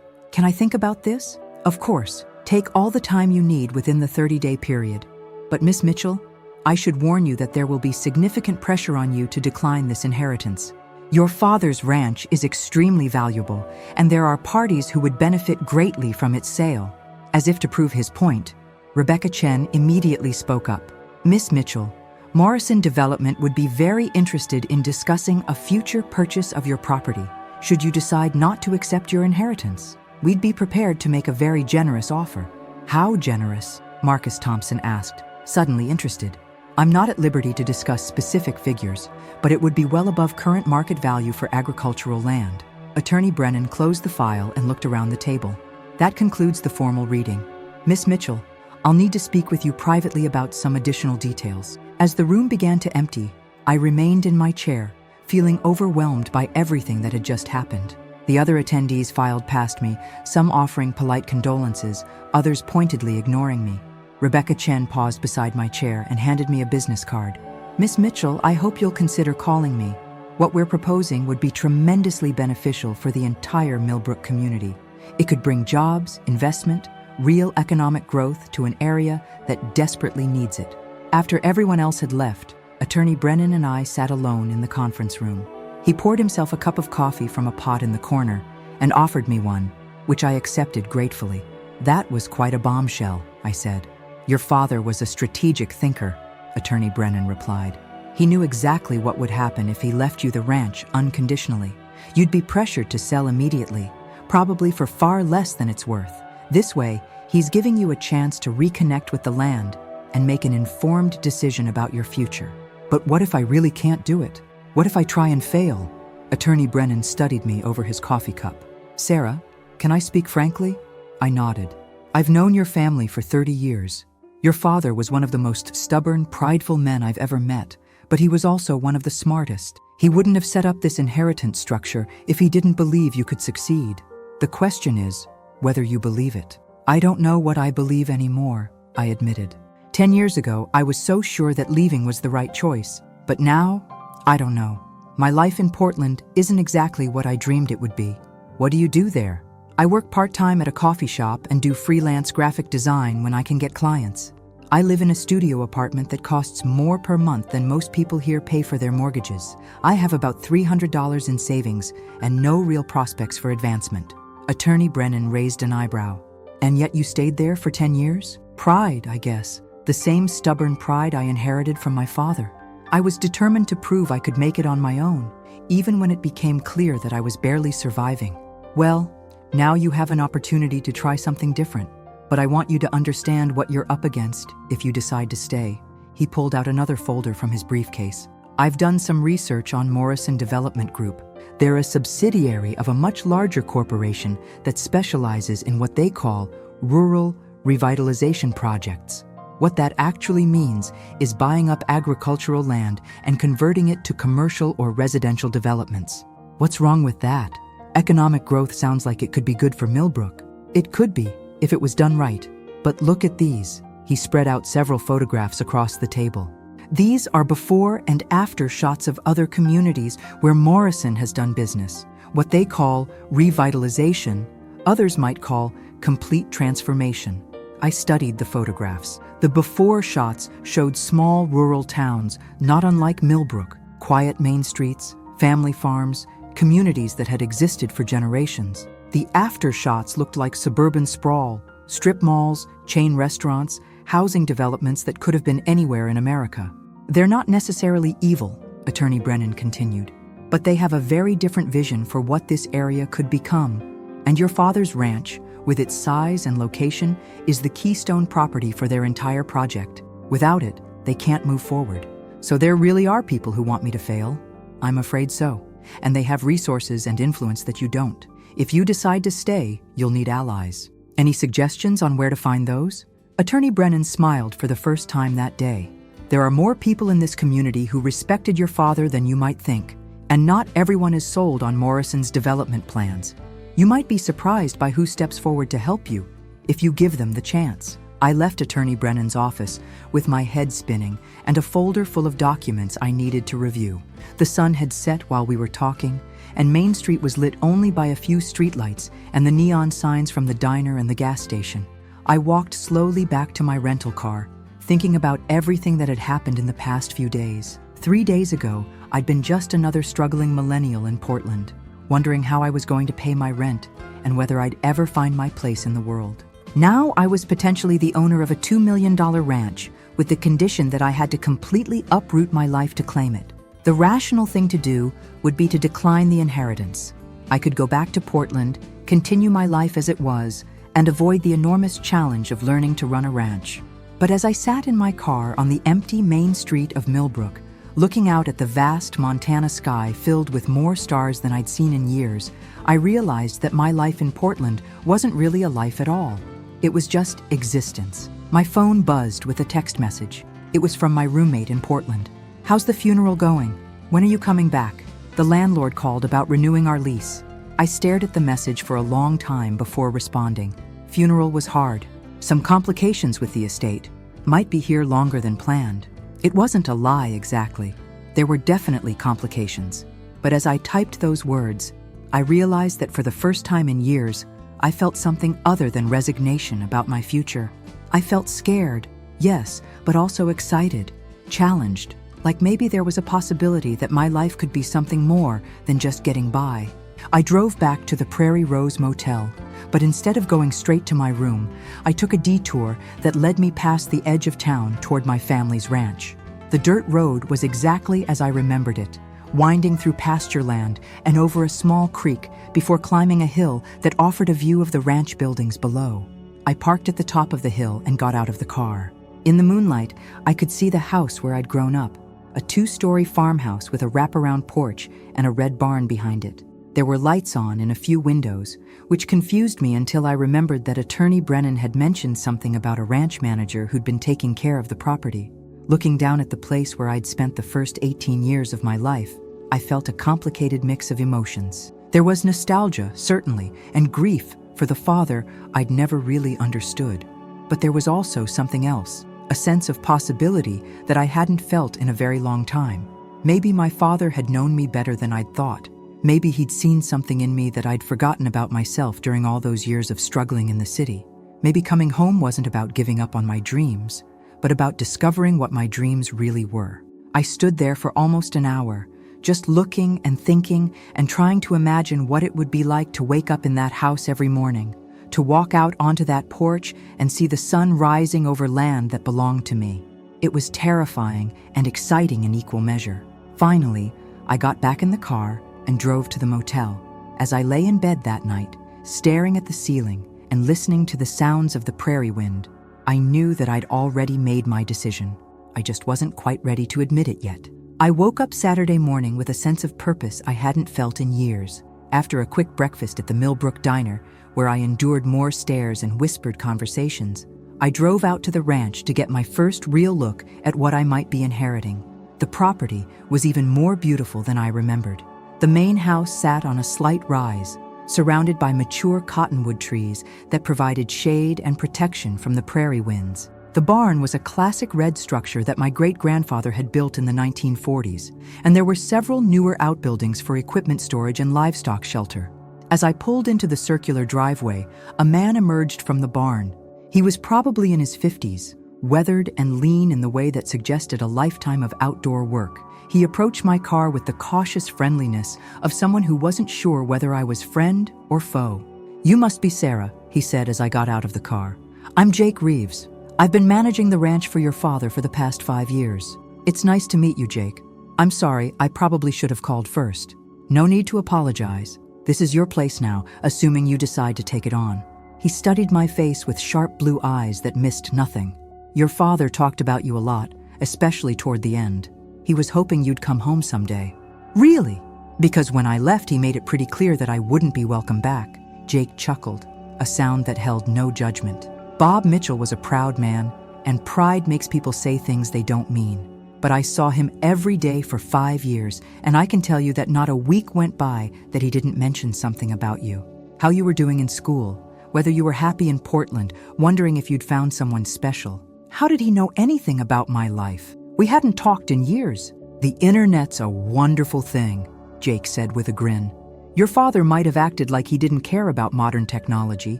think about this? Of course. Take all the time you need within the 30-day period. But Miss Mitchell, I should warn you that there will be significant pressure on you to decline this inheritance. Your father's ranch is extremely valuable, and there are parties who would benefit greatly from its sale. As if to prove his point, Rebecca Chen immediately spoke up. Miss Mitchell, Morrison Development would be very interested in discussing a future purchase of your property, should you decide not to accept your inheritance. We'd be prepared to make a very generous offer. How generous? Marcus Thompson asked, suddenly interested. I'm not at liberty to discuss specific figures, but it would be well above current market value for agricultural land. Attorney Brennan closed the file and looked around the table. That concludes the formal reading. Miss Mitchell, I'll need to speak with you privately about some additional details. As the room began to empty, I remained in my chair, feeling overwhelmed by everything that had just happened. The other attendees filed past me, some offering polite condolences, others pointedly ignoring me. Rebecca Chen paused beside my chair and handed me a business card. Miss Mitchell, I hope you'll consider calling me. What we're proposing would be tremendously beneficial for the entire Millbrook community. It could bring jobs, investment, real economic growth to an area that desperately needs it. After everyone else had left, Attorney Brennan and I sat alone in the conference room. He poured himself a cup of coffee from a pot in the corner and offered me one, which I accepted gratefully. That was quite a bombshell, I said. Your father was a strategic thinker, Attorney Brennan replied. He knew exactly what would happen if he left you the ranch unconditionally. You'd be pressured to sell immediately, probably for far less than it's worth. This way, he's giving you a chance to reconnect with the land and make an informed decision about your future. But what if I really can't do it? What if I try and fail? Attorney Brennan studied me over his coffee cup. Sarah, can I speak frankly? I nodded. I've known your family for 30 years. Your father was one of the most stubborn, prideful men I've ever met, but he was also one of the smartest. He wouldn't have set up this inheritance structure if he didn't believe you could succeed. The question is whether you believe it. I don't know what I believe anymore, I admitted. 10 years ago, I was so sure that leaving was the right choice, but now, I don't know. My life in Portland isn't exactly what I dreamed it would be. What do you do there? I work part-time at a coffee shop and do freelance graphic design when I can get clients. I live in a studio apartment that costs more per month than most people here pay for their mortgages. I have about $300 in savings and no real prospects for advancement. Attorney Brennan raised an eyebrow. And yet you stayed there for 10 years? Pride, I guess. The same stubborn pride I inherited from my father. I was determined to prove I could make it on my own, even when it became clear that I was barely surviving. Well, now you have an opportunity to try something different, but I want you to understand what you're up against if you decide to stay. He pulled out another folder from his briefcase. I've done some research on Morrison Development Group. They're a subsidiary of a much larger corporation that specializes in what they call rural revitalization projects. What that actually means is buying up agricultural land and converting it to commercial or residential developments. What's wrong with that? Economic growth sounds like it could be good for Millbrook. It could be, if it was done right. But look at these. He spread out several photographs across the table. These are before and after shots of other communities where Morrison has done business. What they call revitalization, others might call complete transformation. I studied the photographs. The before shots showed small rural towns, not unlike Millbrook, quiet main streets, family farms, communities that had existed for generations. The after shots looked like suburban sprawl, strip malls, chain restaurants, housing developments that could have been anywhere in America. They're not necessarily evil, Attorney Brennan continued, but they have a very different vision for what this area could become. And your father's ranch, with its size and location, is the keystone property for their entire project. Without it, they can't move forward. So there really are people who want me to fail? I'm afraid so. And they have resources and influence that you don't. If you decide to stay, you'll need allies. Any suggestions on where to find those? Attorney Brennan smiled for the first time that day. There are more people in this community who respected your father than you might think, and not everyone is sold on Morrison's development plans. You might be surprised by who steps forward to help you, if you give them the chance. I left Attorney Brennan's office with my head spinning and a folder full of documents I needed to review. The sun had set while we were talking, and Main Street was lit only by a few streetlights and the neon signs from the diner and the gas station. I walked slowly back to my rental car, thinking about everything that had happened in the past few days. 3 days ago, I'd been just another struggling millennial in Portland, wondering how I was going to pay my rent and whether I'd ever find my place in the world. Now I was potentially the owner of a $2 million ranch, with the condition that I had to completely uproot my life to claim it. The rational thing to do would be to decline the inheritance. I could go back to Portland, continue my life as it was, and avoid the enormous challenge of learning to run a ranch. But as I sat in my car on the empty main street of Millbrook, looking out at the vast Montana sky filled with more stars than I'd seen in years, I realized that my life in Portland wasn't really a life at all. It was just existence. My phone buzzed with a text message. It was from my roommate in Portland. "How's the funeral going? When are you coming back? The landlord called about renewing our lease." I stared at the message for a long time before responding. Funeral was hard. Some complications with the estate. Might be here longer than planned. It wasn't a lie exactly. There were definitely complications. But as I typed those words, I realized that for the first time in years, I felt something other than resignation about my future. I felt scared, yes, but also excited, challenged, like maybe there was a possibility that my life could be something more than just getting by. I drove back to the Prairie Rose Motel, but instead of going straight to my room, I took a detour that led me past the edge of town toward my family's ranch. The dirt road was exactly as I remembered it, winding through pasture land and over a small creek before climbing a hill that offered a view of the ranch buildings below. I parked at the top of the hill and got out of the car. In the moonlight, I could see the house where I'd grown up, a 2-story farmhouse with a wraparound porch and a red barn behind it. There were lights on in a few windows, which confused me until I remembered that Attorney Brennan had mentioned something about a ranch manager who'd been taking care of the property. Looking down at the place where I'd spent the first 18 years of my life, I felt a complicated mix of emotions. There was nostalgia, certainly, and grief for the father I'd never really understood. But there was also something else, a sense of possibility that I hadn't felt in a very long time. Maybe my father had known me better than I'd thought. Maybe he'd seen something in me that I'd forgotten about myself during all those years of struggling in the city. Maybe coming home wasn't about giving up on my dreams, but about discovering what my dreams really were. I stood there for almost an hour, just looking and thinking and trying to imagine what it would be like to wake up in that house every morning, to walk out onto that porch and see the sun rising over land that belonged to me. It was terrifying and exciting in equal measure. Finally, I got back in the car and drove to the motel. As I lay in bed that night, staring at the ceiling and listening to the sounds of the prairie wind, I knew that I'd already made my decision. I just wasn't quite ready to admit it yet. I woke up Saturday morning with a sense of purpose I hadn't felt in years. After a quick breakfast at the Millbrook Diner, where I endured more stares and whispered conversations, I drove out to the ranch to get my first real look at what I might be inheriting. The property was even more beautiful than I remembered. The main house sat on a slight rise, surrounded by mature cottonwood trees that provided shade and protection from the prairie winds. The barn was a classic red structure that my great-grandfather had built in the 1940s, and there were several newer outbuildings for equipment storage and livestock shelter. As I pulled into the circular driveway, a man emerged from the barn. He was probably in his 50s, weathered and lean in the way that suggested a lifetime of outdoor work. He approached my car with the cautious friendliness of someone who wasn't sure whether I was friend or foe. "You must be Sarah," he said as I got out of the car. "I'm Jake Reeves. I've been managing the ranch for your father for the past 5 years. It's nice to meet you, Jake. I'm sorry, I probably should have called first." "No need to apologize. This is your place now, assuming you decide to take it on." He studied my face with sharp blue eyes that missed nothing. "Your father talked about you a lot, especially toward the end. He was hoping you'd come home someday." "Really?" "Because when I left, he made it pretty clear that I wouldn't be welcome back." Jake chuckled, a sound that held no judgment. Bob Mitchell was a proud man, and pride makes people say things they don't mean. But I saw him every day for 5 years, and I can tell you that not a week went by that he didn't mention something about you. How you were doing in school, whether you were happy in Portland, wondering if you'd found someone special. How did he know anything about my life? We hadn't talked in years. "The internet's a wonderful thing," Jake said with a grin. "Your father might have acted like he didn't care about modern technology,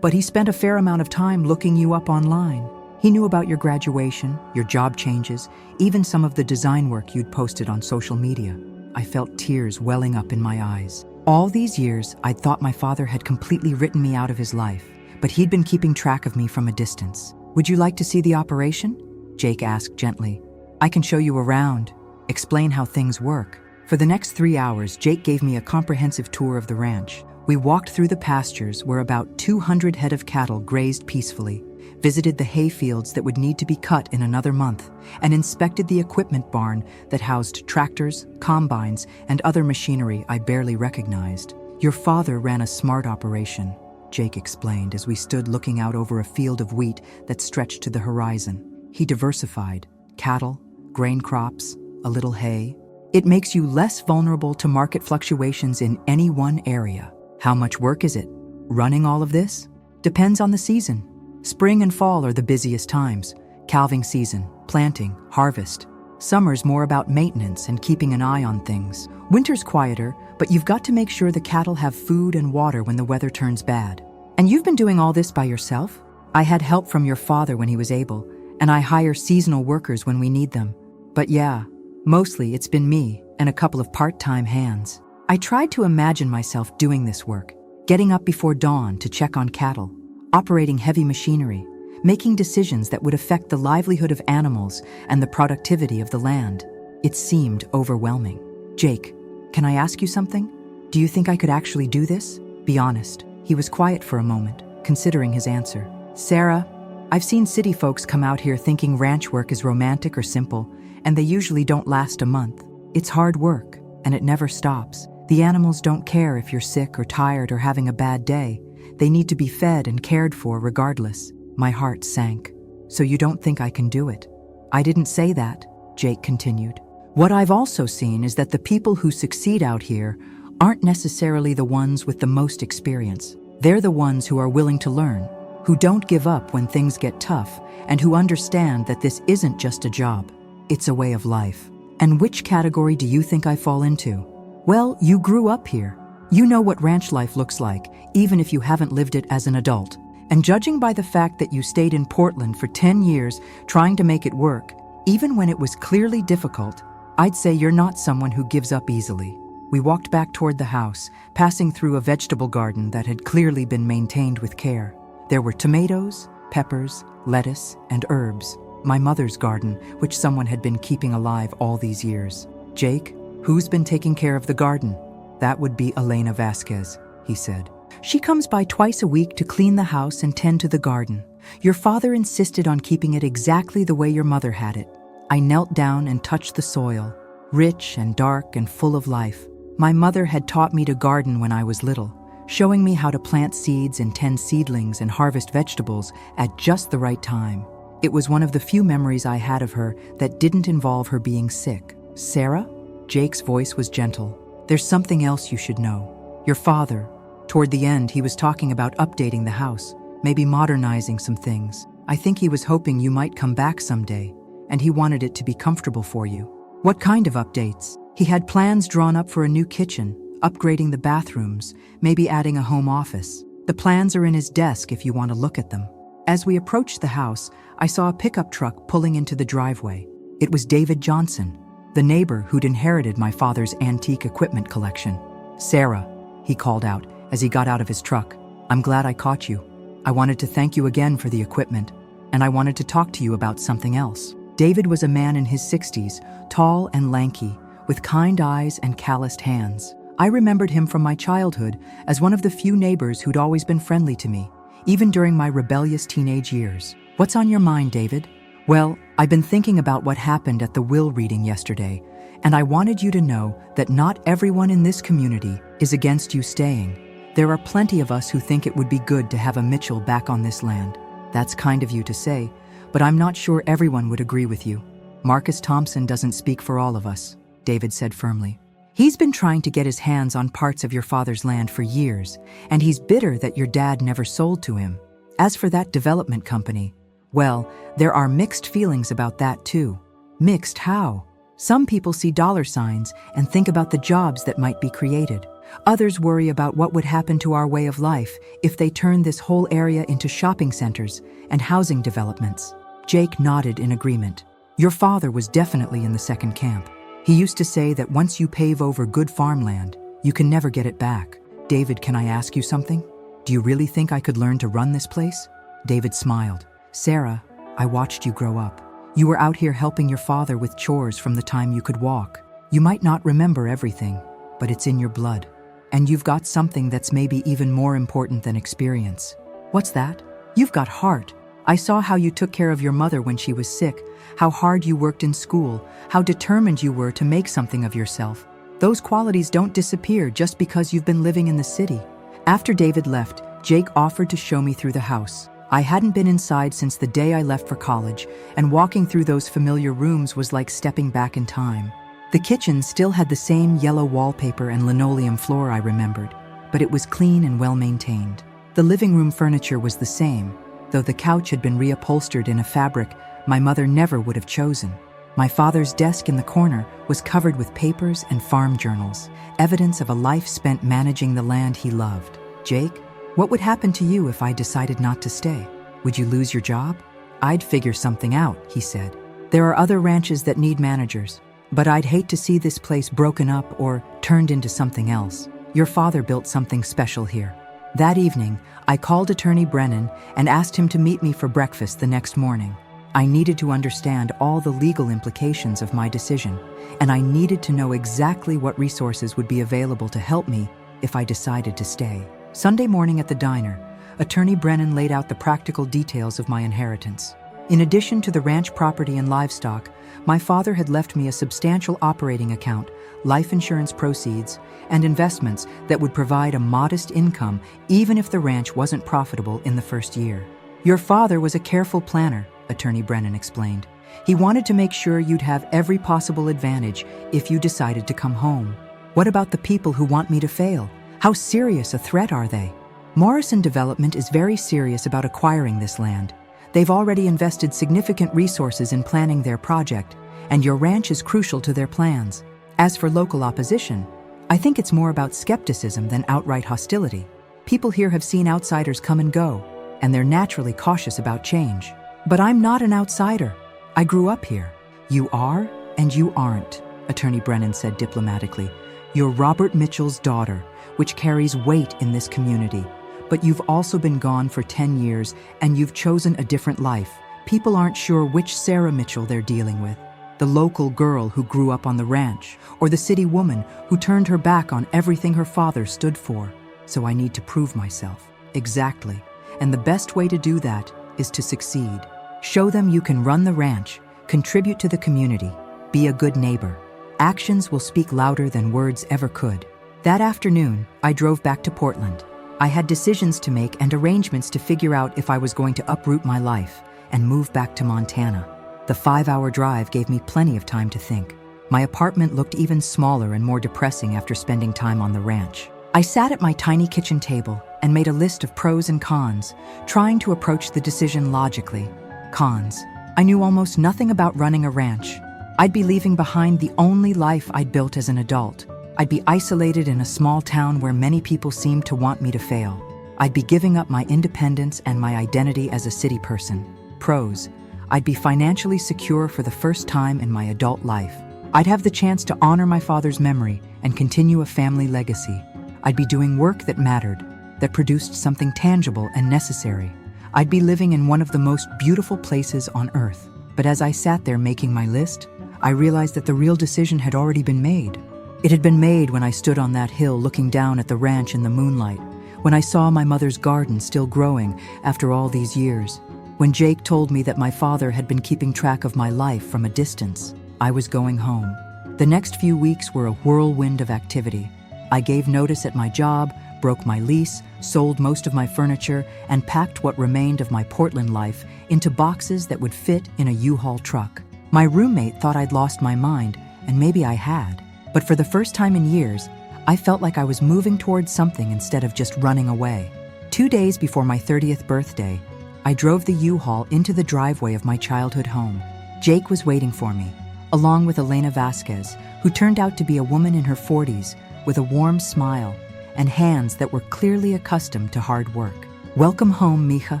but he spent a fair amount of time looking you up online. He knew about your graduation, your job changes, even some of the design work you'd posted on social media." I felt tears welling up in my eyes. All these years, I'd thought my father had completely written me out of his life, but he'd been keeping track of me from a distance. "Would you like to see the operation?" Jake asked gently. "I can show you around, explain how things work." For the next 3 hours, Jake gave me a comprehensive tour of the ranch. We walked through the pastures where about 200 head of cattle grazed peacefully, visited the hay fields that would need to be cut in another month, and inspected the equipment barn that housed tractors, combines, and other machinery I barely recognized. "Your father ran a smart operation," Jake explained as we stood looking out over a field of wheat that stretched to the horizon. "He diversified: cattle, grain crops, a little hay. It makes you less vulnerable to market fluctuations in any one area." "How much work is it, running all of this?" "Depends on the season. Spring and fall are the busiest times. Calving season, planting, harvest. Summer's more about maintenance and keeping an eye on things. Winter's quieter, but you've got to make sure the cattle have food and water when the weather turns bad." "And you've been doing all this by yourself?" "I had help from your father when he was able, and I hire seasonal workers when we need them. But yeah, mostly it's been me and a couple of part-time hands." I tried to imagine myself doing this work, getting up before dawn to check on cattle, operating heavy machinery, making decisions that would affect the livelihood of animals and the productivity of the land. It seemed overwhelming. "Jake, can I ask you something? Do you think I could actually do this? Be honest." He was quiet for a moment, considering his answer. "Sarah, I've seen city folks come out here thinking ranch work is romantic or simple, and they usually don't last a month. It's hard work, and it never stops. The animals don't care if you're sick or tired or having a bad day. They need to be fed and cared for regardless." My heart sank. "So you don't think I can do it?" "I didn't say that," Jake continued. "What I've also seen is that the people who succeed out here aren't necessarily the ones with the most experience. They're the ones who are willing to learn, who don't give up when things get tough, and who understand that this isn't just a job. It's a way of life." "And which category do you think I fall into?" "Well, you grew up here. You know what ranch life looks like, even if you haven't lived it as an adult. And judging by the fact that you stayed in Portland for 10 years trying to make it work, even when it was clearly difficult, I'd say you're not someone who gives up easily." We walked back toward the house, passing through a vegetable garden that had clearly been maintained with care. There were tomatoes, peppers, lettuce, and herbs. My mother's garden, which someone had been keeping alive all these years. "Jake, who's been taking care of the garden?" "That would be Elena Vasquez," he said. "She comes by twice a week to clean the house and tend to the garden. Your father insisted on keeping it exactly the way your mother had it." I knelt down and touched the soil, rich and dark and full of life. My mother had taught me to garden when I was little. showing me how to plant seeds and tend seedlings and harvest vegetables at just the right time. It was one of the few memories I had of her that didn't involve her being sick. "Sarah?" Jake's voice was gentle. "There's something else you should know. Your father, toward the end, he was talking about updating the house, maybe modernizing some things. I think he was hoping you might come back someday, and he wanted it to be comfortable for you." "What kind of updates?" "He had plans drawn up for a new kitchen, upgrading the bathrooms, maybe adding a home office. The plans are in his desk if you want to look at them." As we approached the house, I saw a pickup truck pulling into the driveway. It was David Johnson, the neighbor who'd inherited my father's antique equipment collection. "Sarah," he called out as he got out of his truck, "I'm glad I caught you. I wanted to thank you again for the equipment, and I wanted to talk to you about something else." David was a man in his 60s, tall and lanky, with kind eyes and calloused hands. I remembered him from my childhood as one of the few neighbors who'd always been friendly to me, even during my rebellious teenage years. "What's on your mind, David?" "Well, I've been thinking about what happened at the will reading yesterday, and I wanted you to know that not everyone in this community is against you staying. There are plenty of us who think it would be good to have a Mitchell back on this land." "That's kind of you to say, but I'm not sure everyone would agree with you. Marcus Thompson doesn't speak for all of us," David said firmly. "He's been trying to get his hands on parts of your father's land for years, and he's bitter that your dad never sold to him. As for that development company, well, there are mixed feelings about that too." "Mixed how?" "Some people see dollar signs and think about the jobs that might be created. Others worry about what would happen to our way of life if they turn this whole area into shopping centers and housing developments." Jake nodded in agreement. "Your father was definitely in the second camp. He used to say that once you pave over good farmland, you can never get it back." "David, can I ask you something? Do you really think I could learn to run this place?" David smiled. "Sarah, I watched you grow up. You were out here helping your father with chores from the time you could walk. You might not remember everything, but it's in your blood. And you've got something that's maybe even more important than experience." "What's that?" "You've got heart. I saw how you took care of your mother when she was sick, how hard you worked in school, how determined you were to make something of yourself. Those qualities don't disappear just because you've been living in the city." After David left, Jake offered to show me through the house. I hadn't been inside since the day I left for college, and walking through those familiar rooms was like stepping back in time. The kitchen still had the same yellow wallpaper and linoleum floor I remembered, but it was clean and well-maintained. The living room furniture was the same, though the couch had been reupholstered in a fabric my mother never would have chosen. My father's desk in the corner was covered with papers and farm journals, evidence of a life spent managing the land he loved. "Jake, what would happen to you if I decided not to stay? Would you lose your job?" "I'd figure something out," he said. "There are other ranches that need managers, but I'd hate to see this place broken up or turned into something else. Your father built something special here." That evening, I called Attorney Brennan and asked him to meet me for breakfast the next morning. I needed to understand all the legal implications of my decision, and I needed to know exactly what resources would be available to help me if I decided to stay. Sunday morning at the diner, Attorney Brennan laid out the practical details of my inheritance. In addition to the ranch property and livestock, my father had left me a substantial operating account, life insurance proceeds, and investments that would provide a modest income even if the ranch wasn't profitable in the first year. "Your father was a careful planner," Attorney Brennan explained. "He wanted to make sure you'd have every possible advantage if you decided to come home." "What about the people who want me to fail? How serious a threat are they?" "Morrison Development is very serious about acquiring this land. They've already invested significant resources in planning their project, and your ranch is crucial to their plans. As for local opposition, I think it's more about skepticism than outright hostility. People here have seen outsiders come and go, and they're naturally cautious about change." "But I'm not an outsider. I grew up here." "You are, and you aren't," Attorney Brennan said diplomatically. "You're Robert Mitchell's daughter, which carries weight in this community. But you've also been gone for 10 years, and you've chosen a different life. People aren't sure which Sarah Mitchell they're dealing with. The local girl who grew up on the ranch, or the city woman who turned her back on everything her father stood for. So I need to prove myself." "Exactly. And the best way to do that is to succeed. Show them you can run the ranch, contribute to the community, be a good neighbor. Actions will speak louder than words ever could." That afternoon, I drove back to Portland. I had decisions to make and arrangements to figure out if I was going to uproot my life and move back to Montana. The 5-hour drive gave me plenty of time to think. My apartment looked even smaller and more depressing after spending time on the ranch. I sat at my tiny kitchen table and made a list of pros and cons, trying to approach the decision logically. Cons. I knew almost nothing about running a ranch. I'd be leaving behind the only life I'd built as an adult. I'd be isolated in a small town where many people seemed to want me to fail. I'd be giving up my independence and my identity as a city person. Pros. I'd be financially secure for the first time in my adult life. I'd have the chance to honor my father's memory and continue a family legacy. I'd be doing work that mattered, that produced something tangible and necessary. I'd be living in one of the most beautiful places on earth. But as I sat there making my list, I realized that the real decision had already been made. It had been made when I stood on that hill looking down at the ranch in the moonlight, when I saw my mother's garden still growing after all these years, when Jake told me that my father had been keeping track of my life from a distance. I was going home. The next few weeks were a whirlwind of activity. I gave notice at my job, broke my lease, sold most of my furniture, and packed what remained of my Portland life into boxes that would fit in a U-Haul truck. My roommate thought I'd lost my mind, and maybe I had. But for the first time in years, I felt like I was moving towards something instead of just running away. 2 days before my 30th birthday, I drove the U-Haul into the driveway of my childhood home. Jake was waiting for me, along with Elena Vasquez, who turned out to be a woman in her 40s with a warm smile and hands that were clearly accustomed to hard work. "Welcome home, mija,"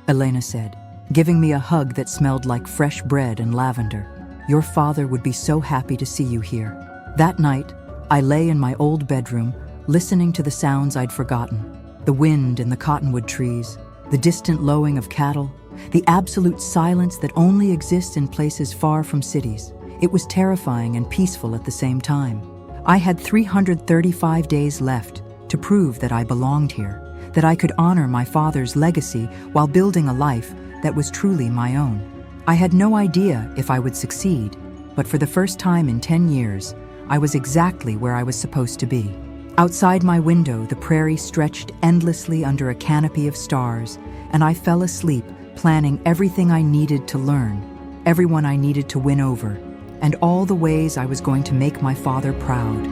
Elena said, giving me a hug that smelled like fresh bread and lavender. "Your father would be so happy to see you here." That night, I lay in my old bedroom, listening to the sounds I'd forgotten. The wind in the cottonwood trees, the distant lowing of cattle, the absolute silence that only exists in places far from cities. It was terrifying and peaceful at the same time. I had 335 days left to prove that I belonged here, that I could honor my father's legacy while building a life that was truly my own. I had no idea if I would succeed, but for the first time in 10 years, I was exactly where I was supposed to be. Outside my window, the prairie stretched endlessly under a canopy of stars, and I fell asleep, planning everything I needed to learn, everyone I needed to win over, and all the ways I was going to make my father proud.